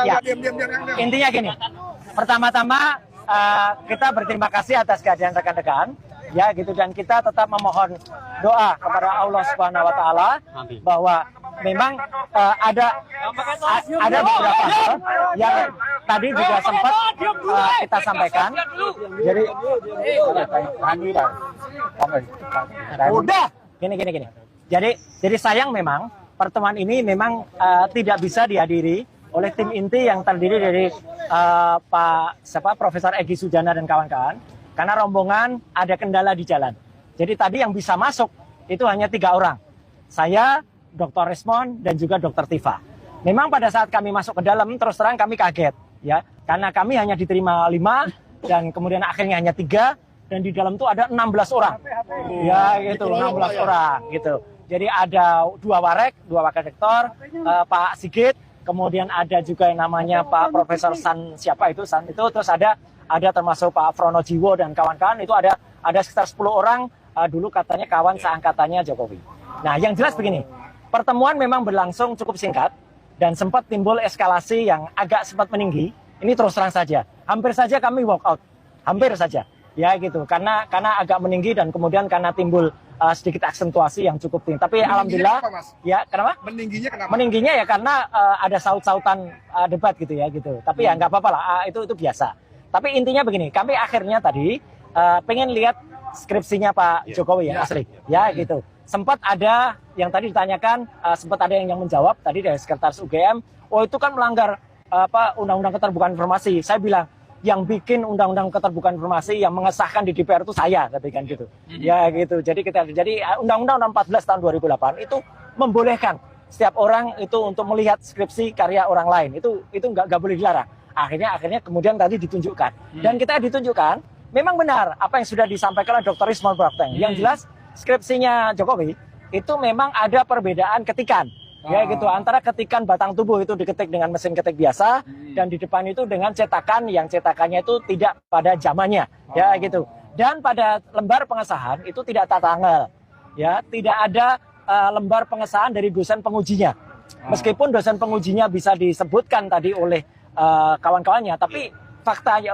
Ya. Intinya gini, pertama-tama kita berterima kasih atas kehadiran rekan-rekan, ya gitu, dan kita tetap memohon doa kepada Allah Subhanahu Wa Taala bahwa memang ada beberapa hal yang tadi juga sempat kita sampaikan. Jadi udah gini. Jadi sayang memang pertemuan ini memang tidak bisa dihadiri oleh tim inti yang terdiri dari Profesor Egy Sujana dan kawan-kawan, karena rombongan ada kendala di jalan. Jadi tadi yang bisa masuk itu hanya 3 orang, saya, Dr. Resmond, dan juga Dr. Tifa. Memang pada saat kami masuk ke dalam, terus terang kami kaget, ya, karena kami hanya diterima 5 dan kemudian akhirnya hanya 3, dan di dalam itu ada 16 orang, ya gitu, 16 orang gitu. Jadi ada 2 warek, 2 wakil rektor, Pak Sigit, kemudian ada juga yang namanya Pak Profesor San itu, terus ada termasuk Pak Frono Jiwo dan kawan-kawan, itu ada sekitar 10 orang, dulu katanya kawan seangkatannya Jokowi. Nah, yang jelas begini, pertemuan memang berlangsung cukup singkat dan sempat timbul eskalasi yang agak sempat meninggi. Ini terus terang saja, hampir saja kami walk out, hampir saja, ya gitu, karena agak meninggi dan kemudian karena timbul sedikit aksentuasi yang cukup tinggi. Tapi alhamdulillah, kenapa, Mas? Ya kenapa? Meningginya kenapa? Meningginya ya karena ada saut-sautan debat gitu ya gitu. Tapi ya nggak apa-apa lah, itu biasa. Tapi intinya begini, kami akhirnya tadi pengen lihat skripsinya Pak Jokowi ya, asli, ya gitu. Sempat ada yang tadi ditanyakan, sempat ada yang menjawab tadi dari Sekretaris UGM, oh itu kan melanggar Undang-Undang Keterbukaan Informasi. Saya bilang, yang bikin Undang-Undang Keterbukaan Informasi yang mengesahkan di DPR itu saya, tapi kan gitu. Ya gitu. Jadi Undang-Undang 14 tahun 2008 itu membolehkan setiap orang itu untuk melihat skripsi karya orang lain. Itu nggak boleh dilarang. Akhirnya kemudian tadi ditunjukkan. Dan kita ditunjukkan, memang benar apa yang sudah disampaikan oleh Dr. Ismail Prakteng. Yang jelas skripsinya Jokowi itu memang ada perbedaan ketikan. Ya gitu, antara ketikan batang tubuh itu diketik dengan mesin ketik biasa dan di depan itu dengan cetakan yang cetakannya itu tidak pada zamannya, ya gitu. Dan pada lembar pengesahan itu tidak tata tanggal, ya, tidak ada lembar pengesahan dari dosen pengujinya. Meskipun dosen pengujinya bisa disebutkan tadi oleh kawan-kawannya, tapi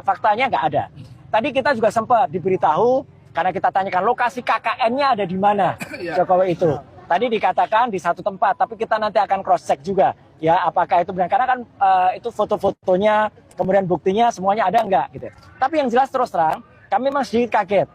faktanya nggak ada. Tadi kita juga sempat diberitahu karena kita tanyakan lokasi KKN-nya ada di mana Jokowi itu. Tadi dikatakan di satu tempat, tapi kita nanti akan cross check juga, ya apakah itu benar, karena kan itu foto-fotonya, kemudian buktinya semuanya ada enggak gitu. Tapi yang jelas terus terang, kami masih kaget.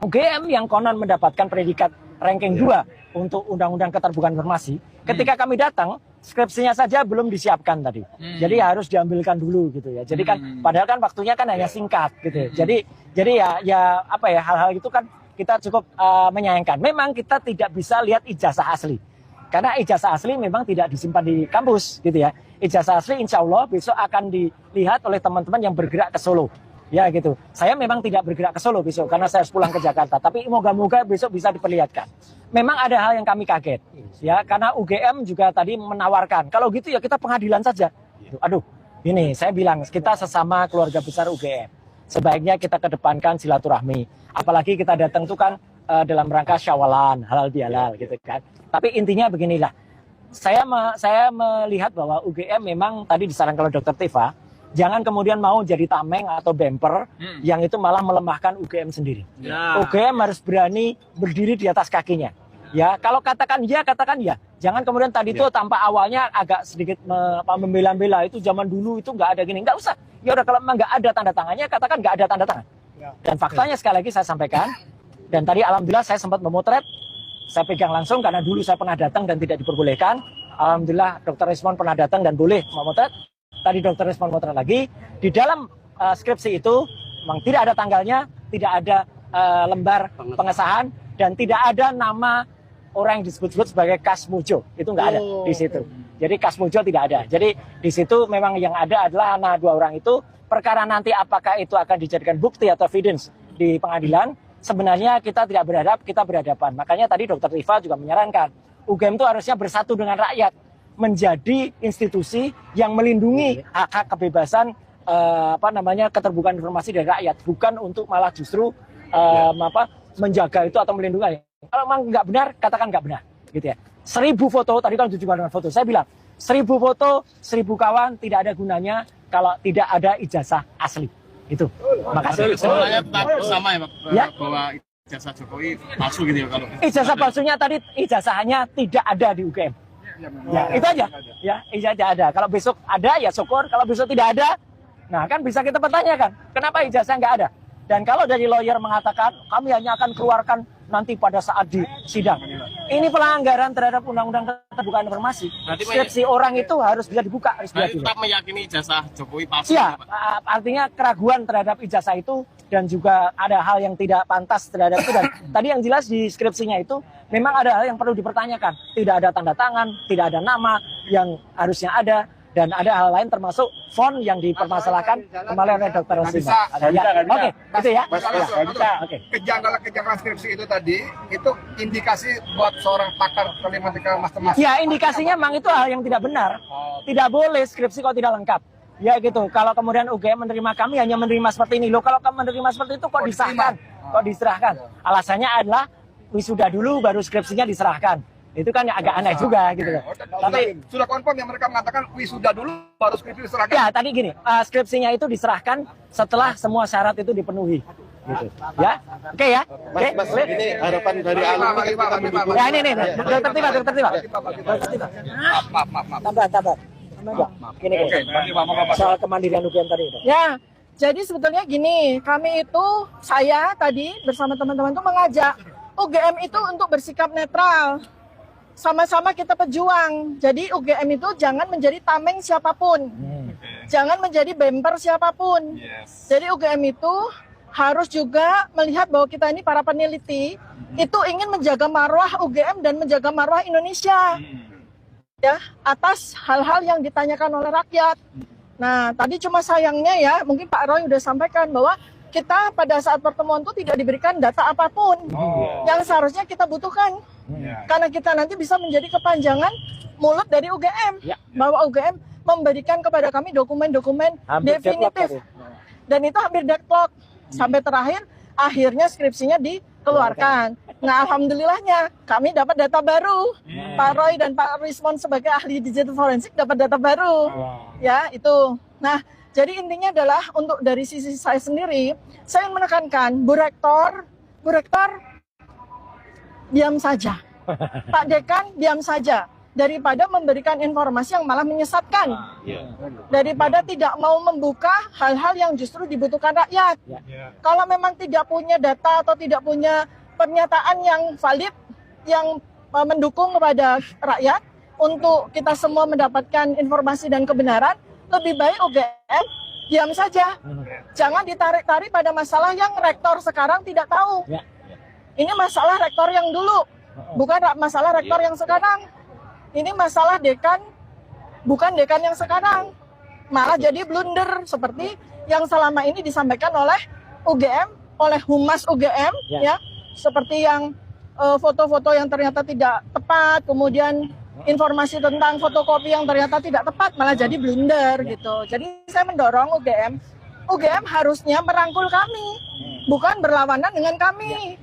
UGM yang konon mendapatkan predikat ranking 2 untuk Undang-Undang Keterbukaan Informasi, ketika kami datang, skripsinya saja belum disiapkan tadi. Jadi harus diambilkan dulu gitu ya. Jadi kan padahal kan waktunya kan hanya singkat gitu. Jadi ya hal-hal itu kan kita cukup menyayangkan. Memang kita tidak bisa lihat ijazah asli. Karena ijazah asli memang tidak disimpan di kampus gitu ya. Ijazah asli insya Allah besok akan dilihat oleh teman-teman yang bergerak ke Solo. Ya gitu. Saya memang tidak bergerak ke Solo besok karena saya harus pulang ke Jakarta. Tapi moga-moga besok bisa diperlihatkan. Memang ada hal yang kami kaget. Ya, karena UGM juga tadi menawarkan. Kalau gitu ya kita pengadilan saja. Aduh, ini saya bilang kita sesama keluarga besar UGM. Sebaiknya kita kedepankan silaturahmi. Apalagi kita datang itu kan dalam rangka syawalan, halal bihalal gitu kan. Tapi intinya beginilah. Saya melihat bahwa UGM memang tadi disarankan oleh Dr. Tifa, jangan kemudian mau jadi tameng atau bemper yang itu malah melemahkan UGM sendiri. UGM harus berani berdiri di atas kakinya. Ya, kalau katakan ya, katakan ya. Jangan kemudian tadi itu tanpa awalnya agak sedikit membela-bela, itu zaman dulu itu nggak ada gini. Nggak usah. Ya udah, kalau memang nggak ada tanda tangannya, katakan nggak ada tanda tangan. Dan faktanya sekali lagi saya sampaikan. Dan tadi alhamdulillah saya sempat memotret. Saya pegang langsung karena dulu saya pernah datang dan tidak diperbolehkan. Alhamdulillah Dr. Resmond pernah datang dan boleh memotret. Tadi Dr. Resmond memotret lagi. Di dalam skripsi itu memang tidak ada tanggalnya, tidak ada lembar pengesahan, dan tidak ada nama orang yang disebut-sebut sebagai Kasmujo. Itu nggak ada di situ. Jadi Kasmujo tidak ada. Jadi di situ memang yang ada adalah anak 2 orang itu. Perkara nanti apakah itu akan dijadikan bukti atau evidence di pengadilan, sebenarnya kita tidak berhadap, kita berhadapan. Makanya tadi Dr. Tifa juga menyarankan, UGM itu harusnya bersatu dengan rakyat, menjadi institusi yang melindungi hak-hak kebebasan keterbukaan informasi dari rakyat, bukan untuk malah justru menjaga itu atau melindungi. Kalau memang nggak benar, katakan nggak benar, gitu ya. 1000 foto, tadi kan juga dengan foto. Saya bilang, 1000 foto, 1000 kawan tidak ada gunanya kalau tidak ada ijazah asli. Itu. Makasih. Sebenarnya tetap sama ya Pak, Ya. bahwa ijazah Jokowi palsu gitu ya kalau. Ijazah palsunya tadi ijazahnya tidak ada di UGM. Ya, itu aja. Ya, ijazah ada. Kalau besok ada ya syukur, kalau besok tidak ada, nah kan bisa kita pertanyakan, kenapa ijazah nggak ada? Dan kalau dari lawyer mengatakan kami hanya akan keluarkan nanti pada saat di sidang. Ini pelanggaran terhadap Undang-Undang Keterbukaan Informasi. Berarti Skripsi orang itu harus bisa dibuka, harus bisa Berarti dilihat. tetap meyakini ijazah Jokowi palsu Ya, ya, Pak? artinya keraguan terhadap ijazah itu dan juga ada hal yang tidak pantas terhadap itu. Dan tadi yang jelas di skripsinya itu memang ada hal yang perlu dipertanyakan. Tidak ada tanda tangan, tidak ada nama yang harusnya ada, dan ada hal lain termasuk font yang dipermasalahkan kembali oleh Dr. Rosima. Oke, itu ya. Oke. Kejanggalan skripsi itu tadi, itu indikasi buat seorang pakar telematika master. Ya, indikasinya memang itu hal yang tidak benar. Tidak boleh skripsi kalau tidak lengkap. Ya gitu. Kalau kemudian UGM menerima kami hanya menerima seperti ini. Loh, kalau kamu menerima seperti itu kok disahkan? Kok diserahkan? Alasannya adalah wisuda dulu baru skripsinya diserahkan. Itu kan agak aneh juga gitu. Tapi Sudah confirm yang mereka mengatakan wisuda dulu baru skripsi diserahkan. ya tadi gini, skripsinya itu diserahkan setelah semua syarat itu dipenuhi. Gitu. Ya, oke ya. Oke. Ini harapan dari alumni kita mendukung. Ya ini, dokter Tiba. Maaf. Sabar. Gini. Soal kemandirian UGM tadi. Ya, jadi sebetulnya gini, kami itu, saya tadi bersama teman-teman itu mengajak UGM itu untuk bersikap netral. Sama-sama kita pejuang. Jadi UGM itu jangan menjadi tameng siapapun. Jangan menjadi bemper siapapun. Jadi UGM itu harus juga melihat bahwa kita ini para peneliti itu ingin menjaga marwah UGM dan menjaga marwah Indonesia. Ya, atas hal-hal yang ditanyakan oleh rakyat. Nah, tadi cuma sayangnya ya, mungkin Pak Roy udah sampaikan bahwa kita pada saat pertemuan itu tidak diberikan data apapun yang seharusnya kita butuhkan. Karena kita nanti bisa menjadi kepanjangan mulut dari UGM. Bahwa UGM memberikan kepada kami dokumen-dokumen definitif. Dan itu hampir deadlock. Sampai terakhir, akhirnya skripsinya dikeluarkan. Nah, alhamdulillahnya kami dapat data baru. Pak Roy dan Pak Rismon sebagai ahli digital forensik dapat data baru. Ya, itu. Nah, jadi intinya adalah untuk dari sisi saya sendiri, saya ingin menekankan, Bu Rektor, diam saja. Pak Dekan, diam saja. Daripada memberikan informasi yang malah menyesatkan. Daripada tidak mau membuka hal-hal yang justru dibutuhkan rakyat. Kalau memang tidak punya data atau tidak punya pernyataan yang valid, yang mendukung kepada rakyat, untuk kita semua mendapatkan informasi dan kebenaran, lebih baik UGM diam saja. Jangan ditarik-tarik pada masalah yang rektor sekarang tidak tahu. Ini masalah rektor yang dulu, bukan masalah rektor yang sekarang. Ini masalah dekan, bukan dekan yang sekarang. Malah jadi blunder seperti yang selama ini disampaikan oleh UGM, oleh Humas UGM, ya, seperti yang foto-foto yang ternyata tidak tepat, kemudian informasi tentang fotokopi yang ternyata tidak tepat, malah jadi blunder gitu. Jadi saya mendorong UGM harusnya merangkul kami, bukan berlawanan dengan kami.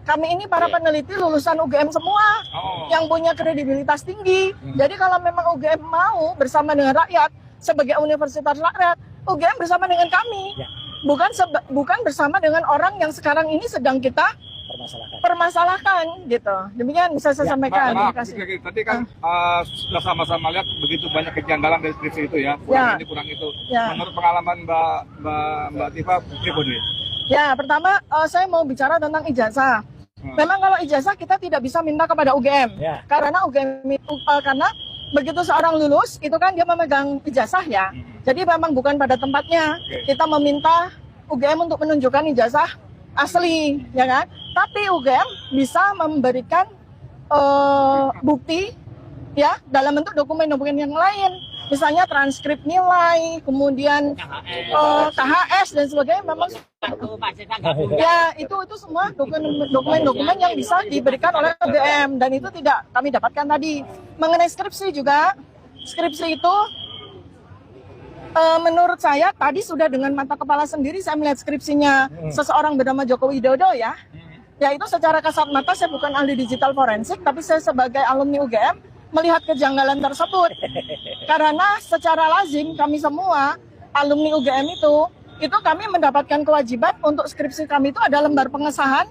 Kami ini para peneliti lulusan UGM semua yang punya kredibilitas tinggi. Jadi kalau memang UGM mau bersama dengan rakyat sebagai universitas rakyat, UGM bersama dengan kami. Bukan bersama dengan orang yang sekarang ini sedang kita permasalahkan gitu. Demikian bisa saya sampaikan. Terima kasih. Tadi kan sudah sama-sama lihat begitu banyak kejanggalan dari skripsi itu ya. Kurang itu. Menurut pengalaman Mbak Tifa, pribadi. Ya, pertama saya mau bicara tentang ijazah. Memang kalau ijazah kita tidak bisa minta kepada UGM. Karena UGM itu karena begitu seorang lulus itu kan dia memegang ijazah ya. Jadi memang bukan pada tempatnya. Kita meminta UGM untuk menunjukkan ijazah asli, ya kan? Tapi UGM bisa memberikan bukti ya dalam bentuk dokumen-dokumen yang lain. Misalnya transkrip nilai, kemudian KHS dan sebagainya memang ya itu semua dokumen-dokumen yang bisa diberikan oleh UGM dan itu tidak kami dapatkan tadi. Mengenai skripsi juga, skripsi itu menurut saya tadi sudah dengan mata kepala sendiri saya melihat skripsinya seseorang bernama Joko Widodo ya. Ya itu secara kasat mata saya bukan ahli digital forensik tapi saya sebagai alumni UGM melihat kejanggalan tersebut. Karena secara lazim kami semua alumni UGM itu kami mendapatkan kewajiban untuk skripsi kami itu ada lembar pengesahan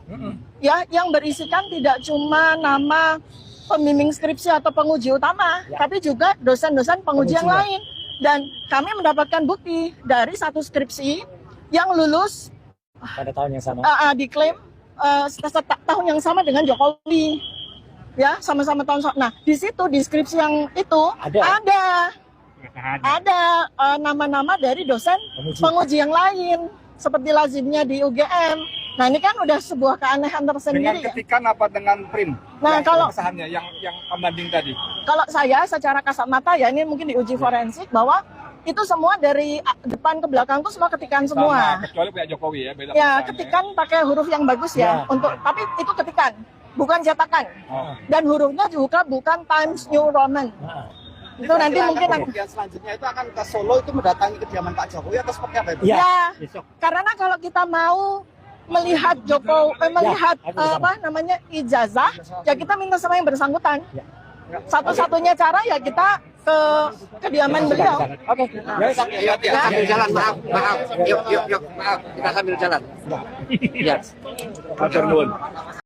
ya yang berisikan tidak cuma nama pembimbing skripsi atau penguji utama, tapi juga dosen-dosen penguji yang lain. Dan kami mendapatkan bukti dari satu skripsi yang lulus pada tahun yang sama. Diklaim tahun yang sama dengan Jokowi. Ya, sama-sama tahun. Nah, di situ di skripsi yang itu ada nama-nama dari dosen penguji yang lain seperti lazimnya di UGM. Nah, ini kan udah sebuah keanehan tersendiri. Dengan ketikan apa dengan print? Nah, kalau pengesahannya yang pembanding tadi. Kalau saya secara kasat mata ya ini mungkin diuji forensik bahwa itu semua dari depan ke belakang tuh semua ketikan semua. Kecuali punya Jokowi ya, beda. Ya, ketikan pakai huruf yang bagus ya, tapi itu ketikan, bukan cetakan. Dan hurufnya juga bukan Times New Roman. Itu nanti mungkin kemudian selanjutnya itu akan ke Solo itu mendatangi kediaman Pak Jokowi atau seperti apa itu? Ya, karena kalau kita mau melihat melihat ijazah, ya kita minta sama yang bersangkutan. Satu-satunya cara ya kita ke kediaman beliau. Oke. Sambil jalan, maaf. Yuk, maaf. Kita sambil jalan. Ya.